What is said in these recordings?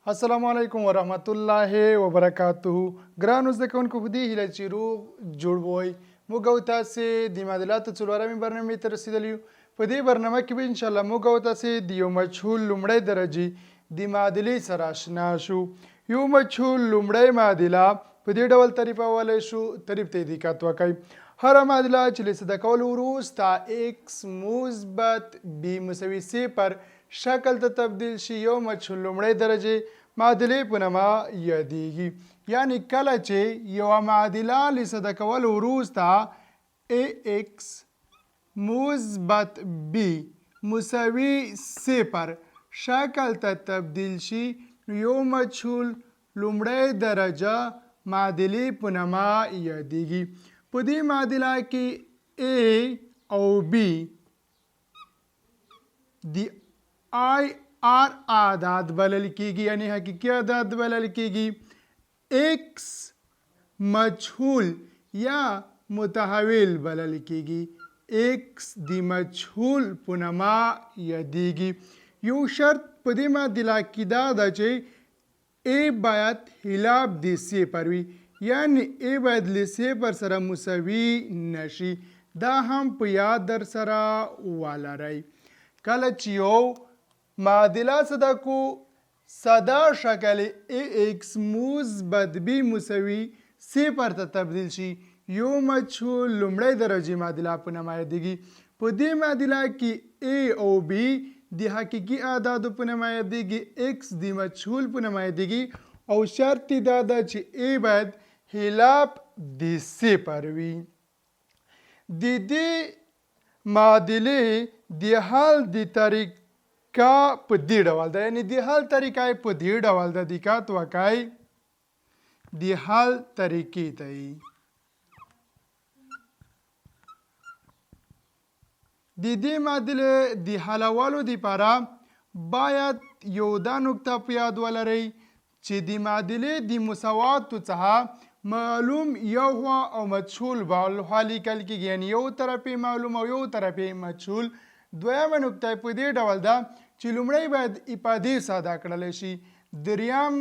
السلام علیکم ورحمت الله وبرکاته. ګرانو زده کوونکو په دې هیله چې روغ جوړ وئ. موږ او تاسې د معادلاتو څلورمې برنامې ته رسېدلي یو. په دې برنامه کې به انشاءالله موږ او تاسې د یو مجهول لومړۍ درجې د معادلې سره اشنا شو. یو مجهول لومړۍ معادله په دې ډول تعریفولی شو. تعریف ته دقت وکړئ. هره معادله چې له صده کولو وروسته x مثبت b مساوي صفر شکل ته تبدیل شي یو مجهول لومړۍ درجې معادلې په نامه یادیږي. یعنی کله چې یوه معادله له صده کولو وروسته ax مثبت b مساوي صفر شکل ته تبدیل شي یو مجهول لومړۍ درجه معادلې په نامه یادیږي. په دې معادله کې a او b د آی آر اعداد بلل کیږي، یعنی حقیقي اعداد بلل کیږي. ایکس مجهول یا متحول بلل کیږي. ایکس د مجهول په نامه یادیږي. یو شرط په دې معادله کې دا ده چې ا باید خلاف د صفر وي، یعنی ا باید له صفر سره مساوي نشي. دا هم په یاد در سره ولرئ. کله چې یو معادله صده کو ساده شکل ax مثبت b مساوي صفر ته تبدیل شي یو مجهول لومړۍ درجې معادله په نامه یادیږي. په دې معادله کې a او b د حقیقي اعدادو په نامه یادیږي، x د مجهول په نامه یادیږي او شرط دا ده چې a باید خلاف د صفر وي. د دې معادلې د حل د طریقه په دې ډول ده، یعنی د حل طریقه یې په دې ډول ده. دقت وکړئ. د حل طریقې ته د دې معادلې د حلولو دپاره باید یو دا نکته په یاد ولرئ چې د معادلې د مساواتو څخه معلوم یو خوا او مجهول بل خوا لیکل کیږي، یعنی یو طرف یې معلوم او یو طرف یې مجهول. دویمه نکته په دې ډول ده چې لومړی باید افادې ساده کړلی شي. دریم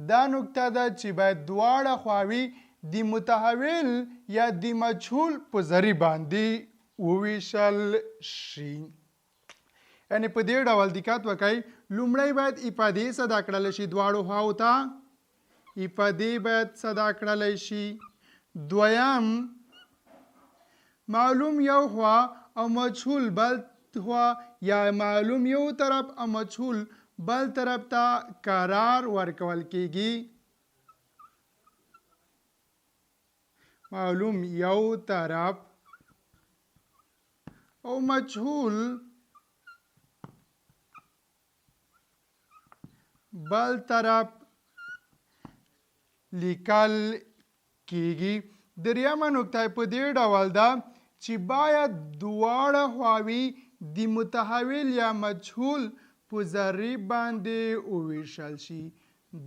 دا نکته ده چې باید دواړه خواوې د متحول یا د مجهول په ذریعه باندې وویشل شي. یعنی په دې ډول دقت وکړئ. لومړی باید افادې ساده کړلی شي، دواړو خواو ته افادې باید ساده کړلی شي. دویم معلوم یو خوا او مجهول بل خوا، یا معلوم یو طرف او مجهول بل طرف ته قرار ورکول کیږي. معلوم یو طرف او مجهول بل طرف لیکل کیږي. دریمه نکته په دې ډول ده چې باید دواړه خواوې د متحول یا مجهول په ذریعه باندې وویشل شي.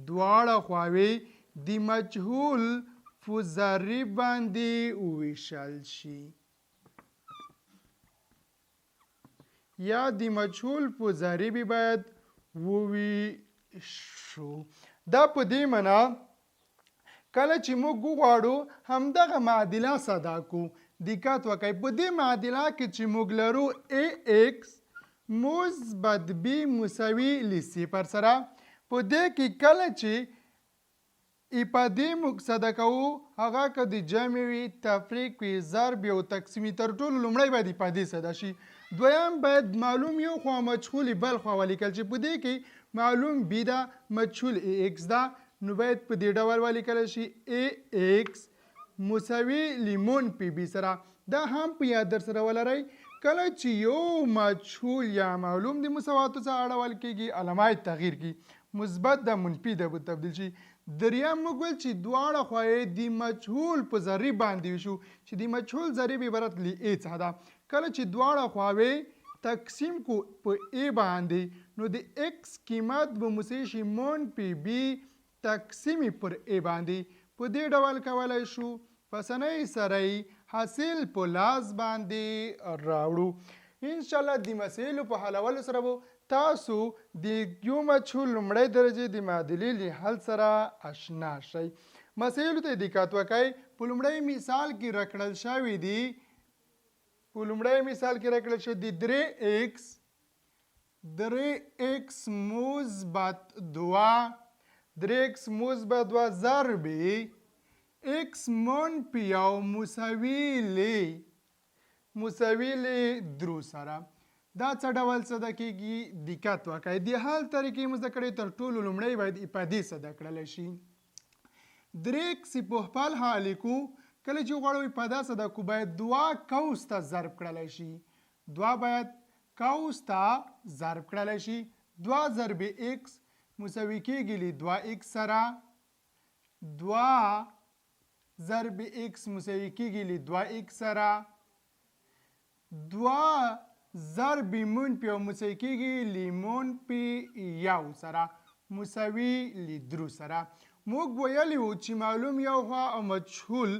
دواړه خواوې د مجهول په ذریعه باندې وویشل شي یا د مجهول په ذریعه باید وویشو. دا په دې معنا کله چې موږ وغواړو همدغه معادله ساده کو. دقت وکړئ. په دې معادله کې چې موږ لرو ax مثبت b مساوي له صفر سره، په دې کې کله چې افادې موږ ساده کوو هغه که د جمع وي، تفریق وي، ضرب او تقسیم، تر ټولو لومړی باید افادې ساده شي. دویم باید معلوم یو خوا مجهول بل خوا ولیکل چې په دې کې معلوم b ده، مجهول ax ده، نو باید په دې ډول ولیکل شي ax مساوي لیمون پی بی سره. دا هم په یاد در سره ولرئ. کله چې یو مجهول یا معلوم د مساواتو څخه اړول کیږي علامه تغییر کی مثبت د منفي د تبدیل شي. دریم موږ ویل چې دواړه خواوې د مجهول په ذریعه باندې وشو چې د مجهول ذریعه عبارت له ا څخه ده. کله چې دواړه خواوې تقسیم کو په ا باندې نو د x قیمت به مساوي شي مون پی بی تقسیم پر ا باندې. په دې ډول کولی شو په اسانۍ سره حاصل په لاس باندې راوړو. انشاءالله د مسایلو په حلولو سره به تاسو د یو مجهول لومړی درجې د معادلې له حل سره اشنا شئ. مسایلو ته دقت وکړئ. په لومړی مثال کې راکړل شوي دي د 3x مثبت 2 ضرب x منفي یو مساوي له درو سره. دا څه ډول زده کېږي؟ دقت وکړئ. د حل طریقې مو زده کړئ. تر ټولو لومړی باید افادې زده کړلی شي. 3x په خپل حال لیکو. کله چې غواړو افاده زده کړو باید 2 قوس ته ضرب کړلی شي. 2 باید قوس ته ضرب کړلی شي. 2 ضرب x مساوي کېږي له 2x سره. 2 ضرب x مساوي کېږي له 2x سره. 2 ضرب منفي او مساوي کېږي له منفي 1 سره مساوي له 3 سره. موږ ویلي وو چې معلوم یو خوا او مجهول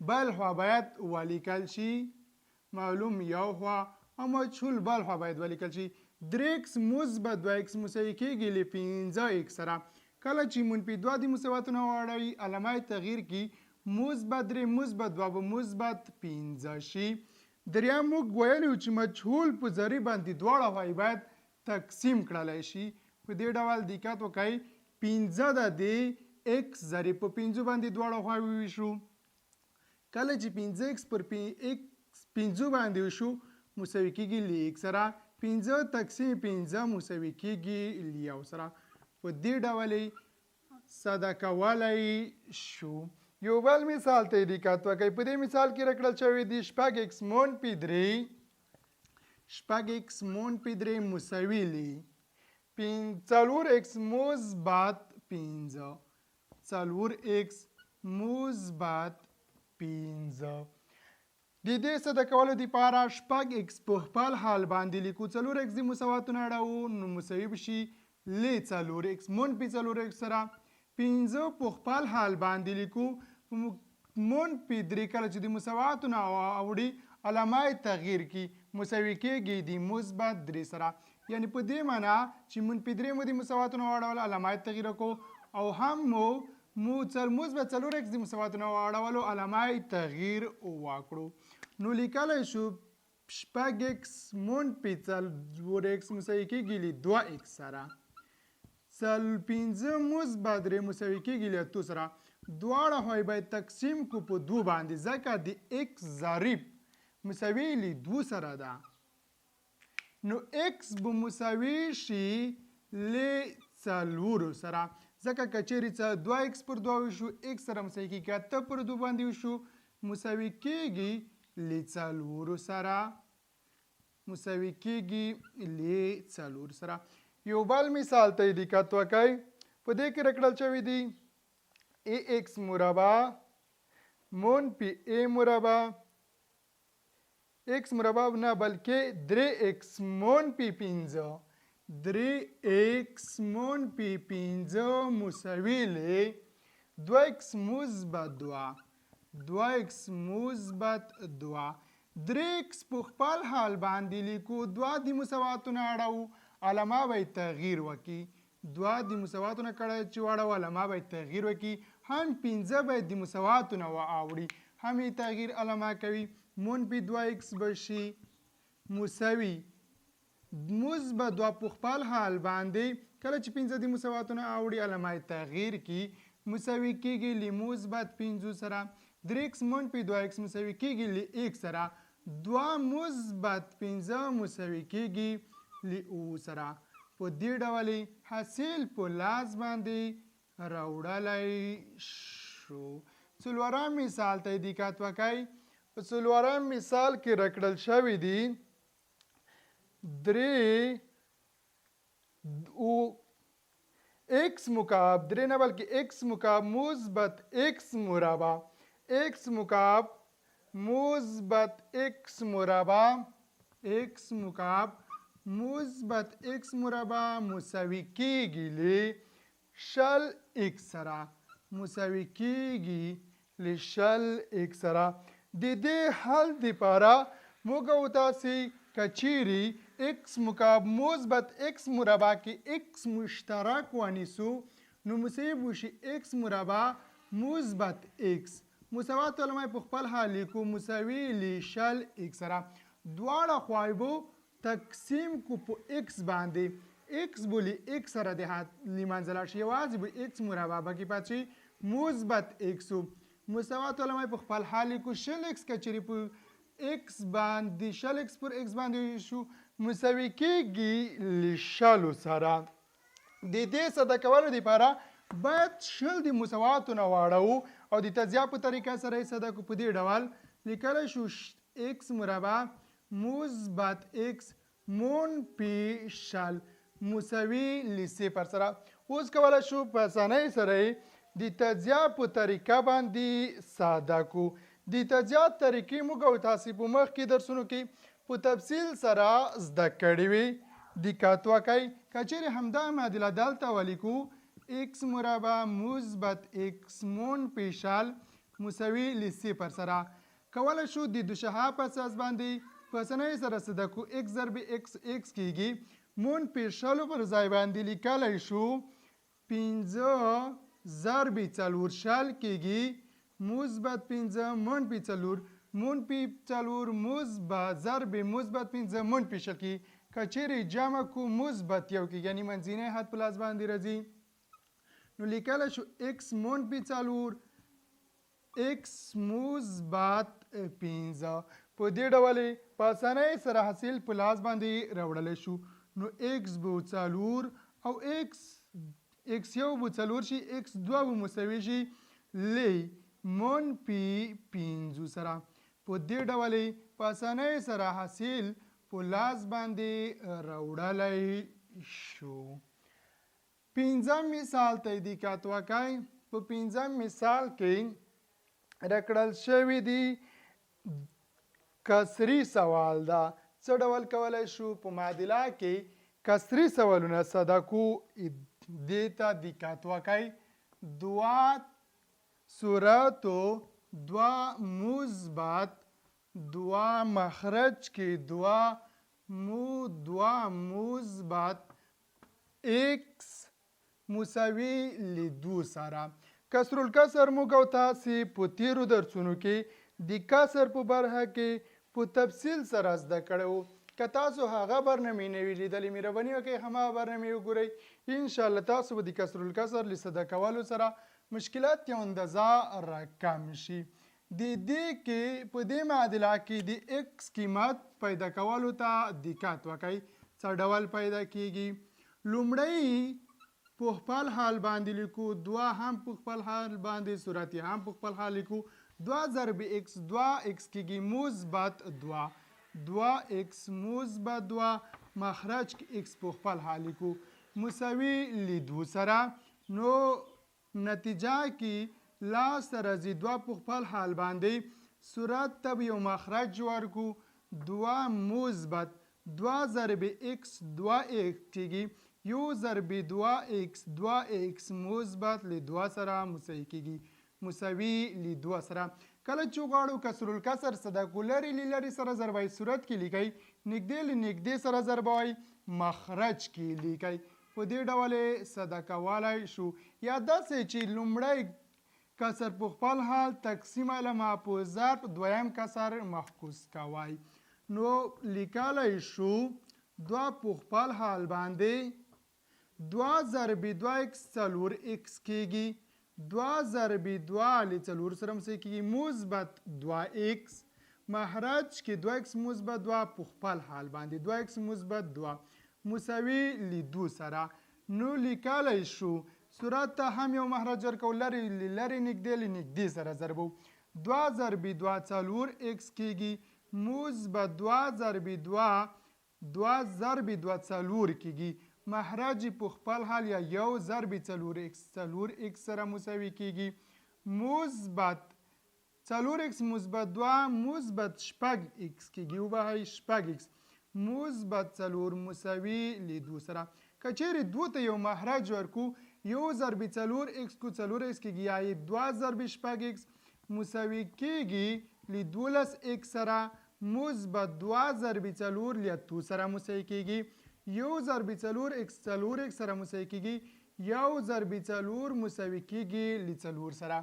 بل خوا باید ولیکل شي. 3x مثبت 2x مساوي کېږي له 5x سره. کله چې منفي 2 د مساواتونه واړوي علامه تغییر کې مثبت 3 مثبت 2 به مثبت 5 شي. دریم موږ ویلي وو چې مجهول په ذرې باندې دواړه خواوې باید تقسیم کړلی شي. په دې ډول دقت وکړئ. 5 د x ضریب په 5 باندې دواړه خواوې ویشو. کله چې 5x پر 5 باندې وشو مساوي کېږي له x سره. 5 تقسیم 5 مساوي کېږي له 1 سره. په دې ډول ساده کولی شو. یو بل مثال ته دقت وکړئ. په دې مثال کې راکړل شوی دی 6x منفي 3 مساوي له 4x مثبت 5. 4x مثبت 5. د دې ساده کولو دپاره 6x په خپل حال باندې لیکو. 4x د مساواتونه اړوو نو مساوي به شي له 4x منفي 4x سره. 5 په خپل حال باندې لیکو. منفي 3 کله چې د مساواتونه اوړي علامه تغییر کی مساوي کېږي د مثبت 3 سره. یعنی په دې معنا چې منفي 3 مو د مساواتونه واړول علامه تغییر کو او هم مو مثبت 4x د مساواتونه واړولو علامه تغییر وکړو. نو لیکلی شو 6x منفي 4x مساوي کېږي له 2x سره. 5 مثبت 3 مساوي کېږي له 2 سره. دواړه خواوې باید تقسیم کو په 2 باندې ځکه د x ضریب مساوي له 2 سره ده. نو x به مساوي شي له 4 سره ځکه که چیرې 2x پر 2 وشو x سره مساوي کېږي. که 8 پر 2 باندې وشو مساوي کېږي له 4 سره. یو بل مثال ته دقت وکړئ. په دې کې راکړل شوي دي ax مربع منفي a مربع x مربع نه بلکې 3x منفي 5. 3x منفي 5 مساوي له 2x مثبت 2. 2x مثبت 2. 3x په خپل حال باندې لیکو. 2 د مساواتونه اړوو علامه باید تغییر وکړي. 2 د مساواتونه کړه چې واړو علامه باید تغییر وکړي. هم 5 باید د مساواتونه واوړي هم یې تغییر علامه کوي. منفي 2x به شي مساوي مثبت 2 په خپل حال باندې کله چې 5 د مساواتونه اوړي علامه تغییر کی مساوي کېږي له مثبت 5 سره. 3x منفي 2x مساوي کېږي له x سره. 2 مثبت 5 مساوي کېږي له او سره. په دې ډول حاصل په لاس باندې راوړلی شو. څلورم مثال ته دقت وکړئ. په څلورم مثال کې راکړل شوي دي 3x مکعب 3 نه بلکې x مکعب مثبت x مربع. x مکعب مثبت x مربع. x مکعب مثبت x مربع مساوي کېږي له 0.5x سره. مساوي کېږي له 0.5x سره. د دې حل دپاره موږ او تاسې که چیرې x مثبت x مربع کې x مشترک ونیسو نو مساوي به شي x مربع مثبت x مساوات علماء په خپل حال لیکو مساوي لشل x سره دواړه خواوې به تقسیم کو په x باندې x بولی x سره د لمنځه لاړ شي یوازې به x مربع به کې پاتې شي مثبت x مساوات علماء په خپل حال لیکو شل x که چیرې په x باندې شل x پر x باندې شو مساوي کېږي لشلو سره د دې ساده کولو دپاره باید شل د مساواتو نه واړو او د تجزیه په طریقه سره یې ساده کو په دې ډول لیکلی شو x مربع مثبت x منفي شل مساوي ل صفر سره اوس کولی شو په اسانۍ سره یې د تجزیه په طریقه باندې ساده کو د تجزیه طریقې موږ او تاسې په مخکې درسونو کې په تفصیل سره زده کړې وي دقت وکړئ که چیرې همدا معادله دلته ولیکو x مربع مثبت x منفي شل مساوي ل صفر سره کولی شو د دوشهه په اساس باندې په اسانۍ سره ساده کو x ضرب x x کېږي منفي شلو پر ځای باندې لیکلی شو 5 ضرب 4 شل کېږي مثبت 5 منفي 4 منفي 4 مثبت ضرب مثبت 5 منفي شل کېږي که چیرې جمع کو مثبت یو کې یعنی منځنی حد په لاس باندې راځي نو لیکلی شو x منفي 4 x مثبت 5 په دې ډول په اسانۍ سره حاصل په لاس باندې راوړلی شو نو x به 4 او x یو به 4 شي x 2 به مساوي شي ل منفي 5 سره په دې ډول په اسانۍ سره حاصل په لاس باندې راوړلی شو پنځم مثال ته دقت وکړئ په پنځم مثال کې راکړل شوي دي کسري سوال ده څه ډول کولی شو په معادله کې کسري سوالونه ساده کو دې ته دقت وکړئ دوه صورتو دوه مثبت دوه مخرج کې دوه مثبت x مساوي ل 2 سره کسر الکسر موږ او تاسې په تیرو درسونو کې د کسر په برخه کې په تفصیل سره زده کړی که تاسو هغه برنامې نه وي لیدلې مهرباني وکړئ هماغه برنامې وګورئ انشاءالله تاسو به د کسر الکسر له زده کولو سره مشکلات یو اندازه راکم شي د دې کې په دې معادله کې د x قیمت پیدا کولو ته دقت وکړئ څه ډول پیدا کیږي لومړی په خپل حال باندې لیکو دوه هم په خپل حال باندې صورت هم په خپل حال لیکو 2 ضرب x 2x کېږي مثبت 2x مثبت 2 مخرج کې x په خپل حال لیکو مساوي ل 2 سره نو نتیجه کې لاس راځي 2 په خپل حال باندې صورت ته یو مخرج ورکو 2 مثبت 2 ضرب x 2x کېږي یو ضرب 2x 2x مثبت ل 2 سره مساوي کېږي مساوي ل 2 سره کله چې غواړو کسر الکسر ساده کو لرې له لرې سره ضربوي صورت کې لیکئ نږدې له نږدې سره ضربوي مخرج کې لیکئ په دې ډول ساده کولی شو یا داسې چې لومړی کسر په خپل حال تقسیم علامه په ضرب دویم کسر محکوس کوئ نو لیکلی شو 2 په خپل حال باندې 2 ضرب 2x 4x کېږي 2 ضرب 2 له 4 سره مساوي کېږي مثبت 2x مخرج کې 2x مثبت 2 په خپل حال باندې 2x مثبت 2 مساوي ل 2 سره نو لیکلی شو صورت ته هم یو مخرج ورکو لرې نږدې له نږدې سره ضربو 2 ضرب 2 4x کېږي مثبت 2 ضرب 2 2 ضرب 2 4 کېږي مخرج په خپل حال یا یو ضرب 4x سره مساوي کېږي مثبت 4x مثبت 2 مثبت شپږ x کېږي وبهئ شپږ x مثبت 4 مساوي ل 2 سره که چیرې 2 ته یو مخرج ورکو یو ضرب 4x کو 4x کېږي یا 2 ضرب شپږ x مساوي کېږي ل 12x سره مثبت 2 ضرب 4 له 2 سره مساوي کیږي 1 ضرب 4 x 4 x سره مساوي کیږي 1 ضرب 4 مساوي کیږي له 4 سره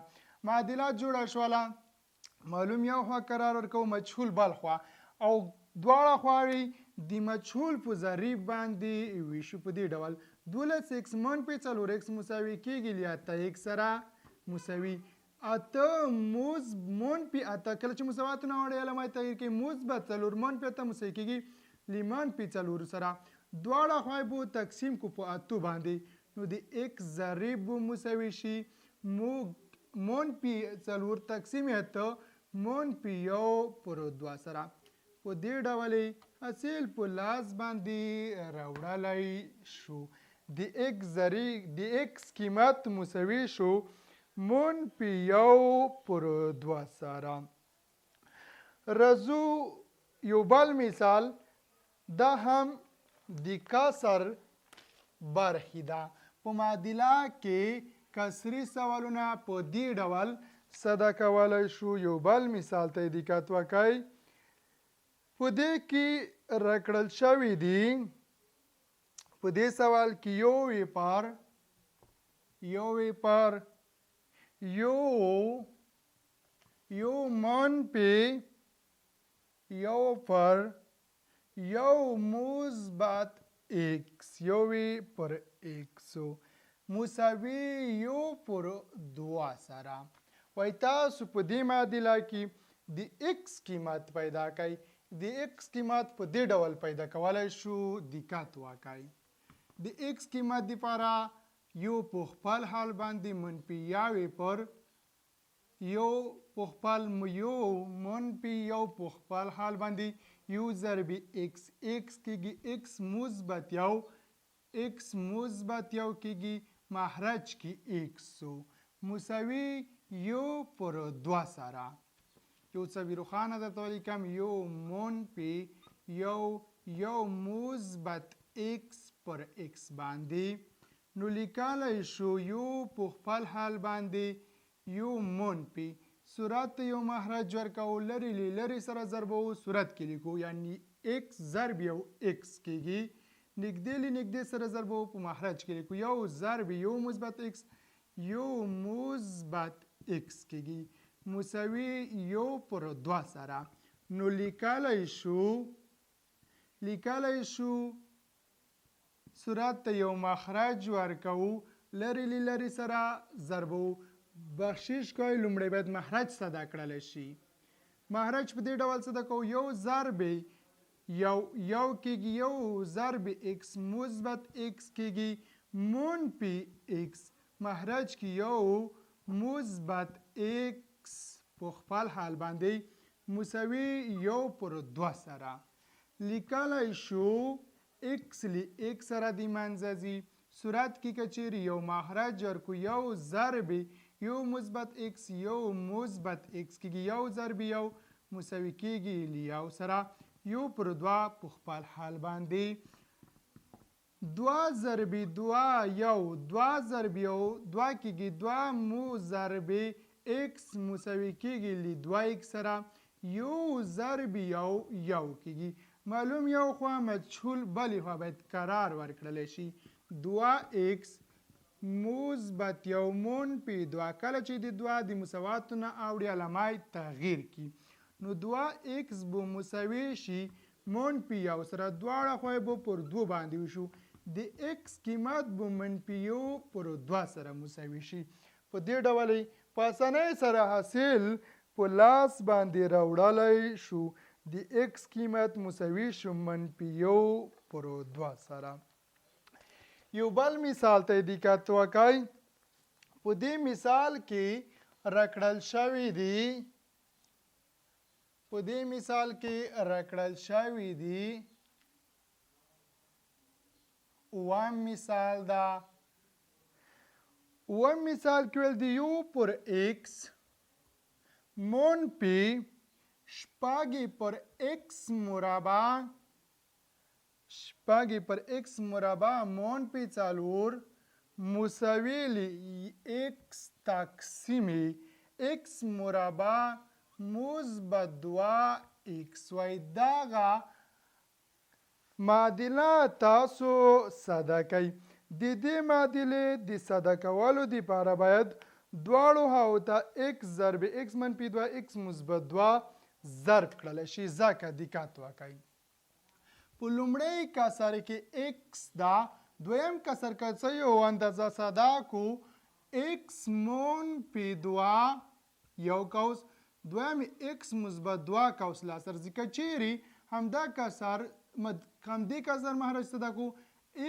معادلات جوړه شوله معلوم یو خوا قرار ورکو مجهول بل خوا او دواړه خواوې د مجهول په ضریب باندې ویشو په دې ډول 12x منفي 4x مساوي کیږي له 8x سره مساوي اته منفي اته کله چې مساواتونه وړي علامه تغییر کوي مثبت 4 منفي اته مساوي کیږي له منفي 4 سره دواړه خواوې به تقسیم کو په اتو باندې نو د x ضریب به مساوي شي منفي 4 تقسیم اته منفي 1/2 سره په دې ډول حاصل په لاس باندې راوړلی شو د x قیمت مساوي شو منفي 1/2 سره رزو یو بل مثال دا هم د کسر برخې ده په معادله کې کسري سوالونه په دې ډول ساده کولی شو یو بل مثال ته دقت وکړئ په دې کې راکړل شوي دي په دې سوال کې یو ویپار یو منفي یو پر یو مثبت x یو پر x مساوي 1/2 سره وای تاسو په دې معادله کې د x قیمت پیدا کړئ د x قیمت په دې ډول پیدا کولی شو دقت وکړئ د x قیمت لپاره یو په خپل حال باندې منفي یاوې پر یو په خپل یو منفي یو په خپل حال باندې یو ضرب x کېږي x مثبت یو کېږي مخرج کې x مساوي 1/2 سره یو څه روښانه درته ولیکم یو منفي یو مثبت x پر x باندې نو لیکلی شو یو په خپل حال باندې یو منفي صورت یو مخرج ورکو لرې له لرې سره ضربو صورت کې لیکو یعنی x ضرب یو x کېږي نږدې له نږدې سره ضربو په مخرج کې لیکو یو ضرب یو مثبت x یو مثبت x کېږي مساوي 1/2 سره نو لیکلی شو صورت ته یو مخرج ورکو لرې له لرې سره ضربو بخشش کوئ لومړی باید مخرج ساده کړلی شي مخرج په دې ډول ساده کوو یو ضرب یو کېږي یو ضرب x مثبت x کېږي منفي x مخرج کې یو مثبت x په خپل حال باندې مساوي 1/2 سره لیکلی شو x لی x سره د منځه ځي صورت کې که چیرې یو مخرج ورکو یو ضرب یو مثبت x یو مثبت x کېږي یو ضرب یو مساوي کېږي له یو سره 1/2 په خپل حال باندې 2 ضرب 2 یو 2 ضرب یو 2 کېږي 2 ضرب x مساوي کېږي له 2x سره یو ضرب یو کېږي معلوم یو خوا مجهول بلې خوا باید قرار ورکړلی شي 2x مثبت یو منفي 2 کله چې د 2 د مساواتو نه اوړي علامه تغییر کړي نو 2x به مساوي شي منفي یو سره دواړه خواوې به پر 2 باندې وشو د x قیمت به منفي 1/2 سره مساوي شي په دې ډول په اسانۍ سره حاصل په لاس باندې راوړلی شو د x قیمت مساوي شو منفي 1/2 سره یو بل مثال ته دقت وکړئ په دې مثال کې راکړل شوي دي اووم مثال ده اووم مثال کې ویل دی یو پر x منفي شپږ پر x مربع منفي 4 مساوي له x تقسیم x مربع مثبت 2 x وای دغه معادله تاسو ساده کوئ. د دې معادلې د ساده کولو دپاره باید دواړو هاو ته x ضرب x منفي 2 x مثبت 2 ضرب کړلی شي. ځکه دقت وکئ په لومړی کسر کې x دا دویم کسر که څه یو اندازه ساده کو x منفي 2 یو قوس دویم x مثبت 2 قوس لاسر ځکه چیرې همدې کسر مخرج ساده کو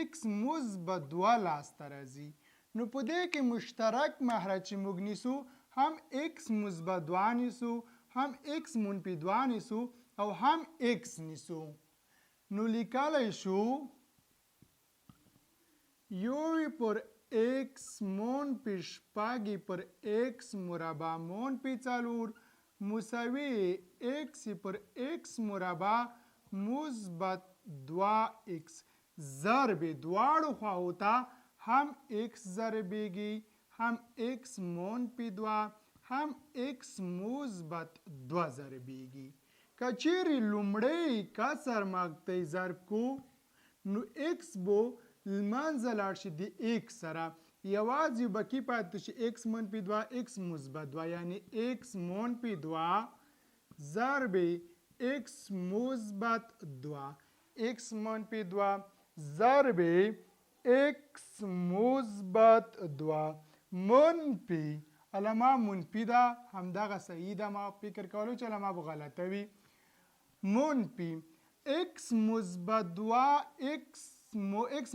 x مثبت 2 لاسته راځي. نو په دې کې مشترک مخرج چې موږ نیسو هم x مثبت 2 نیسو هم x منفي 2 نیسو او هم x نیسو. نو لیکلی شو یو پر x منفي شپږ پر x مربع منفي 4 مساوي x پر x مربع مثبت 2x ضرب دواړو خواو ته هم x ضربیږي هم x منفي 2 هم x مثبت 2 ضربیږي. که چیرې لومړی کسر مقطعي ضرب کو نو x بو لمنځه لاړ شي د x سره یوازې بقي پاتې شي x منفي 2 x مثبت 2 یعنی x منفي 2 ضرب x مثبت 2 x منفي 2 ضرب x مثبت 2 منفي علامه منفي ده همدغه صحیح ده. ما فکر کولو چې علامه به غلطه وي. منفي x مثبت 2 x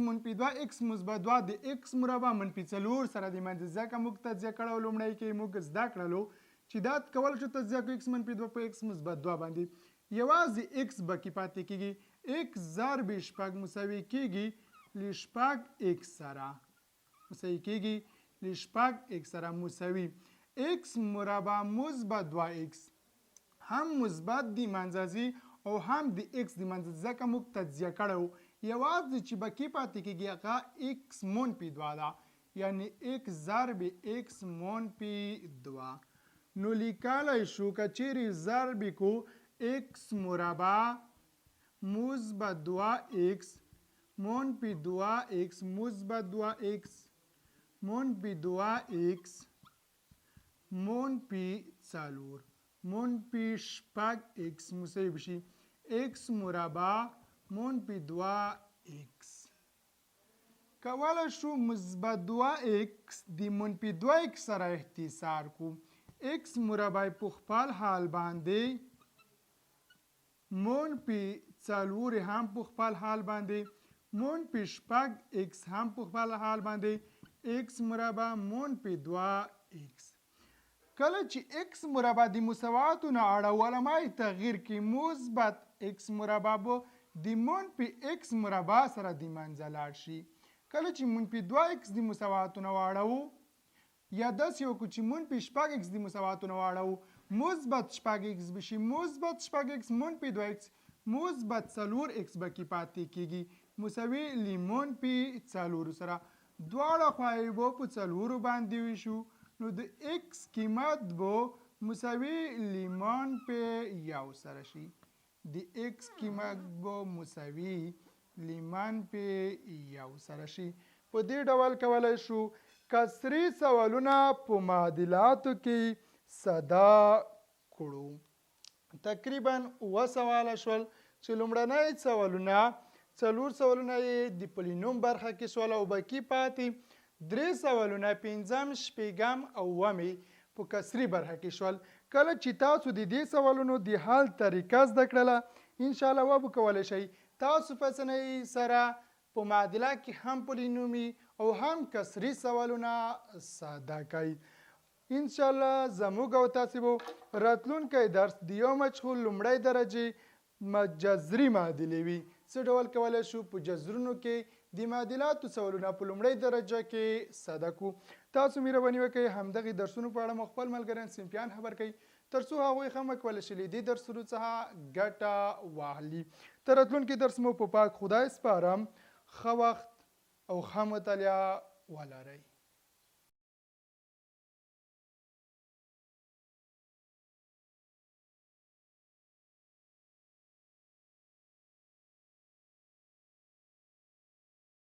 منفي 2 x مثبت 2 د x مربع منفي 4 سره د منځ ځکه موږ تجزیه کړو لومړی کې موږ زده کړلو چې دا کول شو تجزیه کو x منفي 2 په x مثبت 2 باندې یوازې x بقي پاتې کېږي. x ضرب شپږ مساوي کېږي له شپږ x سره مساوي کېږي له شپږ x سره مساوي x مربع مثبت 2x هم مثبت د منځه ځي او هم د x د منځه ځکه موږ تجزیه کړو یوازې چې بقي پاتې کېږي هغه x منفي 2 ده یعنی x ضرب x منفي 2. نو لیکلی شو که چیرې ضرب کو x مربع مثبت 2x منفي 2x مثبت 2x منفي 2x منفي 4 منفي شپږ x مساوي بشي x مربع منفي 2x. کولی شو مثبت 2x د منفي 2x سره اختصار کو x مربع په خپل حال باندې منفي 4 هم په خپل حال باندې منفي شپږ x هم په خپل حال باندې x مربع منفي 2x. کله چې x مربع د مساواتو نه اړه علامه تغییر کې مثبت x مربع به د منفي x مربع سره د منځه لاړ شي. کله چې منفي 2x د مساواتو نه واړو یا داسې وکړو چې منفي شپږ x د مساواتو نه واړو مثبت شپږ x بشي مثبت شپږ x منفي 2x مثبت 4x بقي پاتې کېږي مساوي له منفي 4 سره دواړه خواوې به په 4 باندې وشو. نو د x قیمت به مساوي له منفي 1 سره شي. د x قیمت به مساوي له منفي 1 سره شي. په دې ډول کولی شو کسري سوالونه په معادلاتو کې ساده کړو. تقریبا 9 سواله شول چې لومړنی سوالونه 4 سوالونه یې د پولینوم برخه کې شول او باقي پاتې 3 سوالونه 5م شپږم او 9مې په کسري برخه کې شول. کله چې تاسو د دې سوالونو د حل طریقه زده کړله انشاءالله وبه کولی شئ تاسو په اسانۍ سره په معادله کې هم پولینومي او هم کسري سوالونه ساده کړئ. انشاءالله زموږ او تاسو به راتلونکی درس د یو مجهول لومړی درجې جذري معادلې وي. څه ډول کولی شو په جذرونو کې د معادلاتو سوالونه په لومړۍ درجه کې ساده کړو. تاسو مهرباني وکړئ همدغې درسونو په اړه مو خپل ملګریان صنفیان خبر کړئ تر څو هغوی هم وکولی شي له دې درسونو څخه ګټه واخلي. تر راتلونکي درس مو په پاک خدای سپارم. ښه وخت او ښه مطالعه ولرئ.